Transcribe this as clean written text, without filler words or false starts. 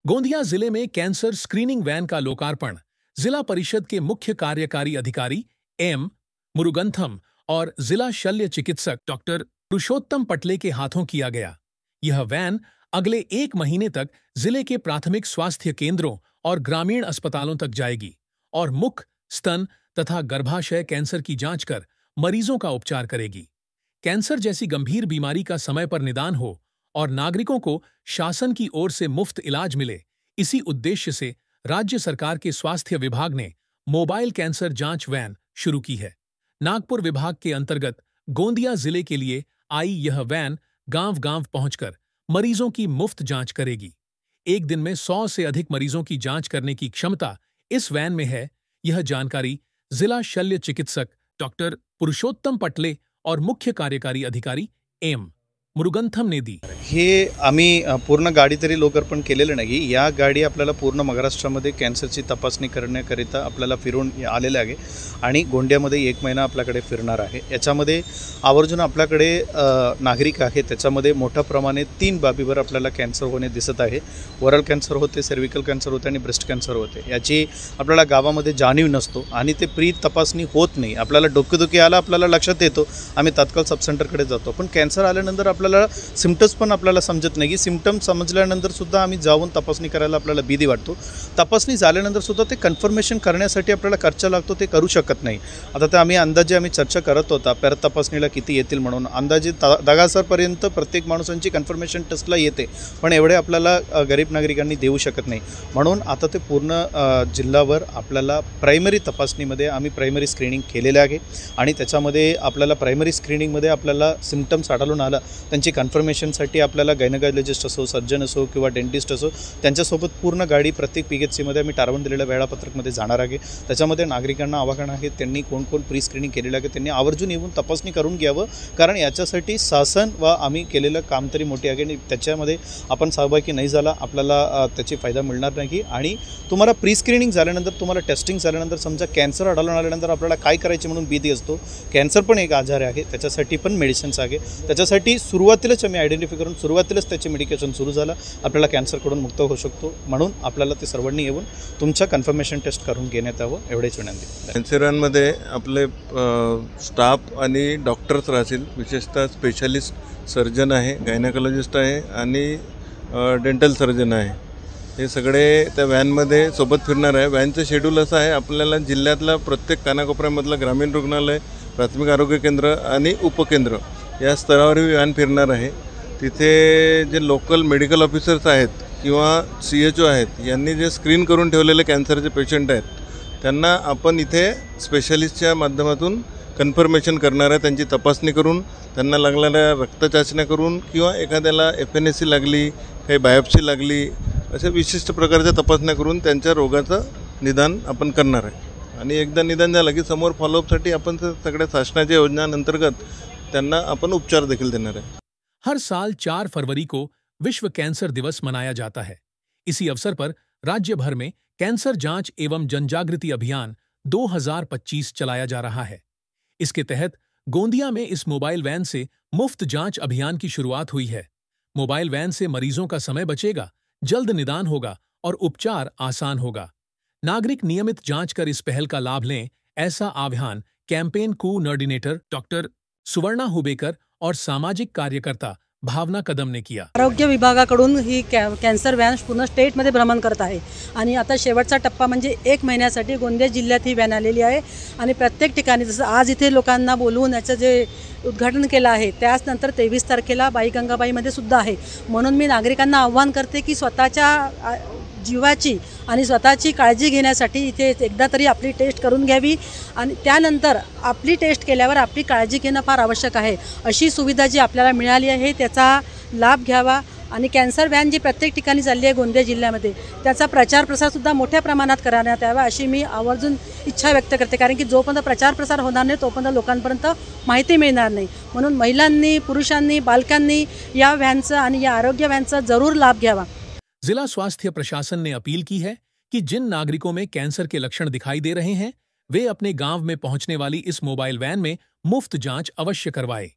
गोंदिया जिले में cancer screening वैन का लोकार्पण जिला परिषद के मुख्य कार्यकारी अधिकारी एम मुरुगंथम और जिला शल्य चिकित्सक डॉक्टर पुरुषोत्तम पटले के हाथों किया गया। यह वैन अगले 1 महीने तक जिले के प्राथमिक स्वास्थ्य केंद्रों और ग्रामीण अस्पतालों तक जाएगी और मुख, स्तन तथा गर्भाशय कैंसर की जांच कर मरीजों का उपचार करेगी। कैंसर जैसी गंभीर बीमारी का समय पर निदान हो और नागरिकों को शासन की ओर से मुफ्त इलाज मिले, इसी उद्देश्य से राज्य सरकार के स्वास्थ्य विभाग ने मोबाइल कैंसर जांच वैन शुरू की है। नागपुर विभाग के अंतर्गत गोंदिया जिले के लिए आई यह वैन गांव-गांव पहुंचकर मरीजों की मुफ्त जांच करेगी। एक दिन में 100 से अधिक मरीजों की जांच करने की क्षमता इस वैन में है। यह जानकारी जिला शल्य चिकित्सक डॉक्टर पुरुषोत्तम पटले और मुख्य कार्यकारी अधिकारी एम मुरुगंथम ने दी। हे आम्ही पूर्ण गाडी तरी लोकार्पण केलेलं नाही। या गाडी आपल्याला पूर्ण महाराष्ट्रामध्ये कॅन्सरची तपासणी करण्याकरिता आपल्याला फिरून आलेले आहे आणि गोंदियामध्ये 1 महिना आपल्याकडे फिरणार आहे। याच्यामध्ये आवर्जून आपल्याकडे नागरिक आहे, त्याच्यामध्ये मोठ्या प्रमाणात 3 बाबीवर आपल्याला कॅन्सर होणे दिसत आहे। ओरल कॅन्सर होते, सर्व्हिकल कॅन्सर होते आणि ब्रेस्ट कॅन्सर होते। याची आपल्याला गावामध्ये जाणीव नसतो आणि ते प्री तपासणी होत नाही। आपल्याला डोकेदुखी आला, आपल्याला लक्षात येतो, आम्ही तात्काळ सब सेंटरकडे जातो, पण कॅन्सर आल्यानंतर आपल्याला सिम्पटम्स पण आपल्याला समजत नाही की सिम्पटम समजल्यानंतर सुद्धा आम्ही जाऊन तपासणी करायला आपल्याला भीती वाटतो। तपासणी झाल्यानंतर सुद्धा ते कन्फर्मेशन करण्यासाठी आपल्याला खर्च लागतो, ते करू शकत नाही। आता ते आम्ही चर्चा करत होता पर तपासणीला किती येतील म्हणून। अंदाजे 10,000 पर्यंत प्रत्येक माणसांची कन्फर्मेशन टेस्टला येते, पण एवढे आपल्याला गरीब नागरिकांनी देऊ शकत नाही। म्हणून आता ते पूर्ण जिल्ह्यावर आपल्याला प्रायमरी तपासणीमध्ये आम्ही प्रायमरी स्क्रीनिंग केलेले आहे आणि त्याच्यामध्ये आपल्याला प्रायमरी स्क्रीनिंगमध्ये आपल्याला सिम्पटम्स आढळून आला, त्यांची कन्फर्मेशनसाठी आपल्याला गायनोकॉलॉजिस्ट असो, सर्जन असो किंवा डेंटिस्ट असो, त्यांच्यासोबत पूर्ण गाडी प्रत्येक PHCमध्ये आम्ही ठरवून दिलेल्या वेळापत्रकमध्ये जाणार आहे। त्याच्यामध्ये नागरिकांना आवाहन आहे, त्यांनी कोण प्री स्क्रीनिंग केलेलं आहे त्यांनी आवर्जून येऊन तपासणी करून घ्यावं, कारण याच्यासाठी शासन व आम्ही केलेलं काम तरी मोठे आहे आणि त्याच्यामध्ये आपण सहभागी नाही झाला आपल्याला त्याची फायदा मिळणार नाही। आणि तुम्हाला प्री स्क्रीनिंग झाल्यानंतर, तुम्हाला टेस्टिंग झाल्यानंतर समजा कॅन्सर आढळून आल्यानंतर आपल्याला काय करायचे म्हणून भीती असतो। कॅन्सर पण एक आजार आहे, त्याच्यासाठी पण मेडिसिन्स आहे। त्याच्यासाठी सुरुवातीलाच आम्ही आयडेंटिफाय करून सुरुवातीलाच त्याचे मेडिकेशन सुरू झालं, आपल्याला कॅन्सरकडून मुक्त होऊ शकतो। म्हणून आपल्याला ते सर्वांनी येऊन तुमचा कन्फर्मेशन टेस्ट करून घेण्यात यावं, एवढेच विनंती। कॅन्सरांमध्ये आपले स्टाफ आणि डॉक्टर्स राहतील, विशेषतः स्पेशालिस्ट सर्जन आहे, गायनोकॉलॉजिस्ट आहे आणि डेंटल सर्जन आहे। हे सगळे त्या व्हॅनमध्ये सोबत फिरणार आहे। व्हॅनचं शेड्यूल असं आहे, आपल्याला जिल्ह्यातला प्रत्येक कानाकोपऱ्यामधलं ग्रामीण रुग्णालय, प्राथमिक आरोग्य केंद्र आणि उपकेंद्र या स्तरावरही व्हॅन फिरणार आहे। तिथे जे लोकल मेडिकल ऑफिसर्स आहेत किंवा CHO आहेत, यांनी जे स्क्रीन करून ठेवलेले कॅन्सरचे पेशंट आहेत, त्यांना आपण इथे स्पेशलिस्टच्या माध्यमातून कन्फर्मेशन करणार आहे। त्यांची तपासणी करून, त्यांना लागणाऱ्या रक्तचाचण्या करून किंवा एखाद्याला FNAC लागली, काही बायोप्सी लागली, अशा विशिष्ट प्रकारच्या तपासण्या करून त्यांच्या रोगाचं निदान आपण करणार आहे। आणि एकदा निदान झालं की समोर फॉलोअपसाठी आपण सगळ्या शासनाच्या योजनांतर्गत त्यांना आपण उपचार देखील देणार आहे। हर साल 4 फरवरी को विश्व कैंसर दिवस मनाया जाता है। इसी अवसर पर राज्य भर में कैंसर जांच एवं जनजागृति अभियान 2025 चलाया जा रहा है। इसके तहत गोंदिया में इस मोबाइल वैन से मुफ्त जांच अभियान की शुरुआत हुई है। मोबाइल वैन से मरीजों का समय बचेगा, जल्द निदान होगा और उपचार आसान होगा। नागरिक नियमित जांच कर इस पहल का लाभ लें, ऐसा आह्वान कैंपेन कोऑर्डिनेटर डॉक्टर सुवर्णा हुबेकर और सामाजिक कार्यकर्ता भावना कदम ने किया। आरोग्य विभागाकडून ही कॅन्सर व्हॅन पूर्ण स्टेटमध्ये भ्रमण करत आहे आणि आता शेवटचा टप्पा म्हणजे 1 महिन्यासाठी गोंदिया जिल्ह्यात ही व्हॅन आलेली आहे आणि प्रत्येक ठिकाणी जसं आज इथे लोकांना बोलवून याचं जे उद्घाटन केलं आहे, त्याच नंतर 23 तारखेला बाई गंगाबाईमध्ये सुद्धा आहे। म्हणून मी नागरिकांना आव्हान करते की स्वतःच्या जीवाची आणि स्वतःची काळजी घेण्यासाठी इथे एकदा तरी आपली टेस्ट करून घ्यावी आणि त्यानंतर आपली टेस्ट केल्यावर आपली काळजी घेणं फार आवश्यक आहे। अशी सुविधा जी आपल्याला मिळाली आहे त्याचा लाभ घ्यावा आणि कॅन्सर व्हॅन जी प्रत्येक ठिकाणी चालली आहे गोंदिया जिल्ह्यामध्ये, त्याचा प्रचार प्रसारसुद्धा मोठ्या प्रमाणात करण्यात यावा अशी मी आवर्जून इच्छा व्यक्त करते, कारण की जोपर्यंत प्रचार प्रसार होणार नाही तोपर्यंत लोकांपर्यंत माहिती मिळणार नाही। म्हणून महिलांनी, पुरुषांनी, बालकांनी या व्हॅनचा आणि या आरोग्य व्हॅनचा जरूर लाभ घ्यावा। जिला स्वास्थ्य प्रशासन ने अपील की है कि जिन नागरिकों में कैंसर के लक्षण दिखाई दे रहे हैं, वे अपने गांव में पहुंचने वाली इस मोबाइल वैन में मुफ्त जांच अवश्य करवाएं।